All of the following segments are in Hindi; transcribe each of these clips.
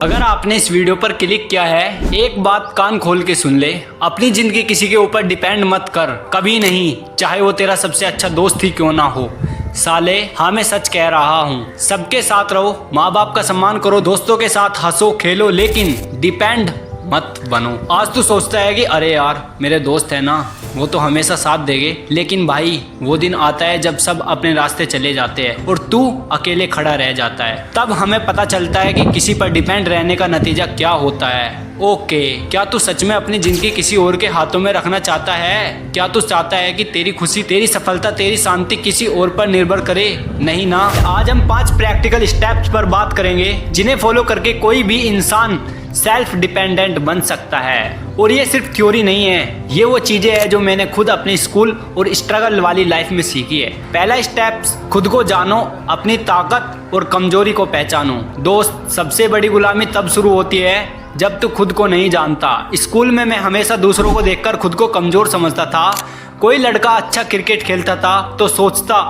अगर आपने इस वीडियो पर क्लिक किया है, एक बात कान खोल के सुन ले। अपनी जिंदगी किसी के ऊपर डिपेंड मत कर, कभी नहीं, चाहे वो तेरा सबसे अच्छा दोस्त ही क्यों ना हो। साले हाँ, मैं सच कह रहा हूँ। सबके साथ रहो, माँ बाप का सम्मान करो, दोस्तों के साथ हंसो खेलो, लेकिन डिपेंड मत बनो। आज तू सोचता है कि अरे यार मेरे दोस्त है ना, वो तो हमेशा साथ देंगे, लेकिन भाई वो दिन आता है जब सब अपने रास्ते चले जाते हैं और तू अकेले खड़ा रह जाता है। तब हमें पता चलता है कि किसी पर डिपेंड रहने का नतीजा क्या होता है। ओके, क्या तू सच में अपनी जिंदगी किसी और के हाथों में रखना चाहता है? क्या तू चाहता है कि तेरी खुशी, तेरी सफलता, तेरी शांति किसी और पर निर्भर करे? नहीं ना। आज हम 5 प्रैक्टिकल स्टेप्स पर बात करेंगे जिन्हें फॉलो करके कोई भी इंसान सेल्फ डिपेंडेंट बन सकता है। और ये सिर्फ थ्योरी नहीं है, ये वो चीजें हैं जो मैंने खुद अपने स्कूल और स्ट्रगल वाली लाइफ में सीखी है। पहला स्टेप, खुद को जानो, अपनी ताकत और कमजोरी को पहचानो। दोस्त, सबसे बड़ी गुलामी तब शुरू होती है जब तू खुद को नहीं जानता। स्कूल में मैं हमेशा दूसरों को देखकर खुद को कमजोर समझता था। कोई लड़का अच्छा क्रिकेट खेलता था तो सोचता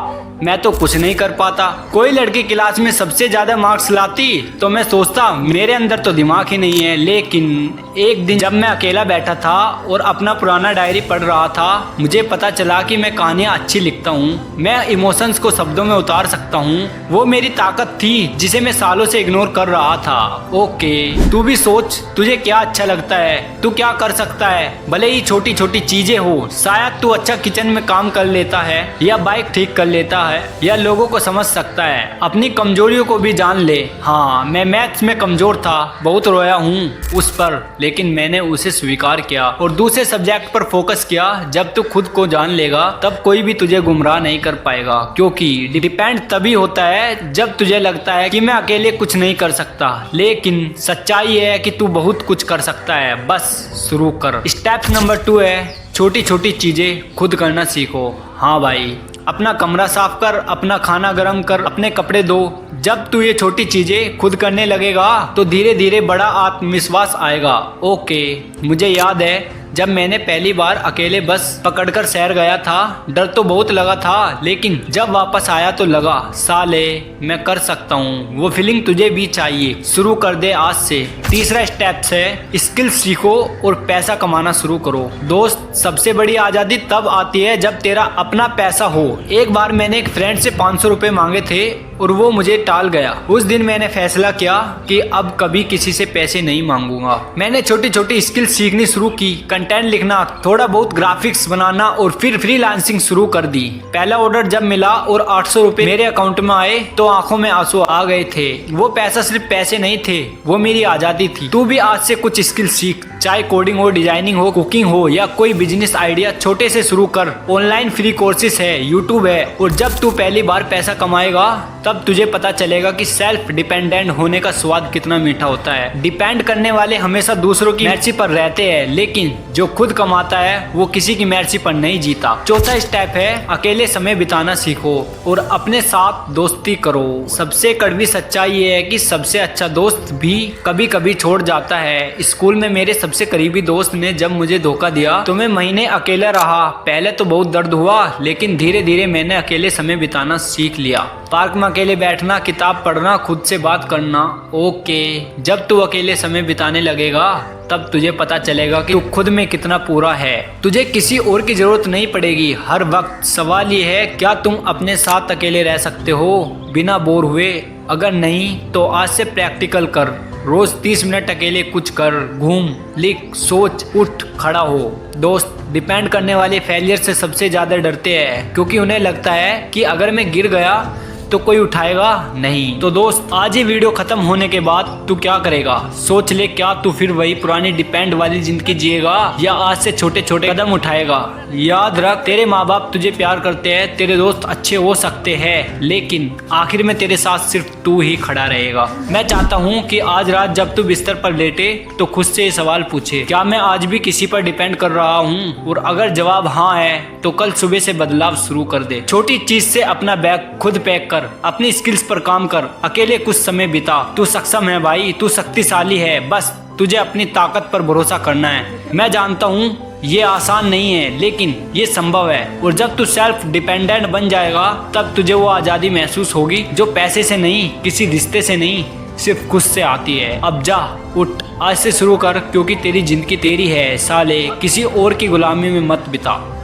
मैं तो कुछ नहीं कर पाता। कोई लड़की क्लास में सबसे ज्यादा मार्क्स लाती तो मैं सोचता मेरे अंदर तो दिमाग ही नहीं है। लेकिन एक दिन जब मैं अकेला बैठा था और अपना पुराना डायरी पढ़ रहा था, मुझे पता चला कि मैं कहानियाँ अच्छी लिखता हूँ, मैं इमोशंस को शब्दों में उतार सकता हूँ। वो मेरी ताकत थी जिसे मैं सालों से इग्नोर कर रहा था। ओके, तू भी सोच, तुझे क्या अच्छा लगता है, तू क्या कर सकता है, भले ही छोटी छोटी चीजें हो। शायद तू अच्छा किचन में काम कर लेता है, या बाइक ठीक कर लेता है, या लोगों को समझ सकता है। अपनी कमजोरियों को भी जान ले। हाँ, मैं मैथ्स में कमजोर था, बहुत रोया हूँ उस पर, लेकिन मैंने उसे स्वीकार किया और दूसरे सब्जेक्ट पर फोकस किया। जब तू खुद को जान लेगा तब कोई भी तुझे गुमराह नहीं कर पाएगा, क्योंकि डिपेंड तभी होता है जब तुझे लगता है कि मैं अकेले कुछ नहीं कर सकता, लेकिन सच्चाई है कि तू बहुत कुछ कर सकता है, बस शुरू कर। स्टेप नंबर 2 है, छोटी छोटी चीजें खुद करना सीखो। हाँ भाई, अपना कमरा साफ कर, अपना खाना गर्म कर, अपने कपड़े धो। जब तू ये छोटी चीजें खुद करने लगेगा तो धीरे धीरे बड़ा आत्मविश्वास आएगा। ओके, मुझे याद है जब मैंने पहली बार अकेले बस पकड़कर शहर गया था, डर तो बहुत लगा था, लेकिन जब वापस आया तो लगा साले मैं कर सकता हूँ। वो फीलिंग तुझे भी चाहिए, शुरू कर दे आज से। तीसरा स्टेप है, स्किल सीखो और पैसा कमाना शुरू करो। दोस्त, सबसे बड़ी आज़ादी तब आती है जब तेरा अपना पैसा हो। एक बार मैंने एक फ्रेंड से 500 रुपये मांगे थे और वो मुझे टाल गया। उस दिन मैंने फैसला किया कि अब कभी किसी से पैसे नहीं मांगूंगा। मैंने छोटी छोटी स्किल सीखनी शुरू की, कंटेंट लिखना, थोड़ा बहुत ग्राफिक्स बनाना, और फिर फ्रीलांसिंग शुरू कर दी। पहला ऑर्डर जब मिला और 800 रुपये मेरे अकाउंट में आए तो आंखों में आंसू आ गए थे। वो पैसा सिर्फ पैसे नहीं थे, वो मेरी आजादी थी। तू भी आज से कुछ स्किल सीख, चाहे कोडिंग हो, डिजाइनिंग हो, कुकिंग हो, या कोई बिजनेस आइडिया, छोटे से शुरू कर। ऑनलाइन फ्री कोर्सेस है, यूट्यूब है, और जब तू पहली बार पैसा कमाएगा तब तुझे पता चलेगा कि सेल्फ डिपेंडेंट होने का स्वाद कितना मीठा होता है। डिपेंड करने वाले हमेशा दूसरों की मर्जी पर रहते हैं, लेकिन जो खुद कमाता है वो किसी की मर्जी पर नहीं जीता। चौथा स्टेप है, अकेले समय बिताना सीखो और अपने साथ दोस्ती करो। सबसे कड़वी सच्चाई ये है कि सबसे अच्छा दोस्त भी कभी कभी छोड़ जाता है। स्कूल में मेरे सबसे करीबी दोस्त ने जब मुझे धोखा दिया तो मैं महीने अकेला रहा। पहले तो बहुत दर्द हुआ, लेकिन धीरे धीरे मैंने अकेले समय बिताना सीख लिया। पार्क में अकेले बैठना, किताब पढ़ना, खुद से बात करना। ओके, जब तू अकेले समय बिताने लगेगा तब तुझे पता चलेगा कि तू खुद में कितना पूरा है। तुझे किसी और की जरूरत नहीं पड़ेगी हर वक्त। सवाल ये है, क्या तुम अपने साथ अकेले रह सकते हो बिना बोर हुए? अगर नहीं तो आज से प्रैक्टिकल कर। रोज 30 मिनट अकेले कुछ कर, घूम, लिख, सोच, उठ, खड़ा हो। दोस्त, डिपेंड करने वाले फेलियर से सबसे ज्यादा डरते हैं, क्योंकि उन्हें लगता है कि अगर मैं गिर गया तो कोई उठाएगा नहीं। तो दोस्त, आज ही वीडियो खत्म होने के बाद तू क्या करेगा? सोच ले, क्या तू फिर वही पुरानी डिपेंड वाली जिंदगी जिएगा या आज से छोटे छोटे कदम उठाएगा? याद रख, तेरे माँ बाप तुझे प्यार करते हैं, तेरे दोस्त अच्छे हो सकते हैं, लेकिन आखिर में तेरे साथ सिर्फ तू ही खड़ा रहेगा। मैं चाहता हूँ कि आज रात जब तू बिस्तर पर लेटे तो खुद से ये सवाल पूछे, क्या मैं आज भी किसी पर डिपेंड कर रहा हूँ? और अगर जवाब हाँ है तो कल सुबह से बदलाव शुरू कर दे। छोटी चीज से अपना बैग खुद पैक कर, अपनी स्किल्स पर काम कर, अकेले कुछ समय बिता। तू सक्षम है भाई, तू शक्तिशाली है, बस तुझे अपनी ताकत पर भरोसा करना है। मैं जानता हूँ ये आसान नहीं है, लेकिन ये संभव है। और जब तू सेल्फ डिपेंडेंट बन जाएगा तब तुझे वो आज़ादी महसूस होगी जो पैसे से नहीं, किसी रिश्ते से नहीं, सिर्फ खुद से आती है। अब जा, उठ, आज से शुरू कर, क्योंकि तेरी जिंदगी तेरी है साले, किसी और की गुलामी में मत बिता।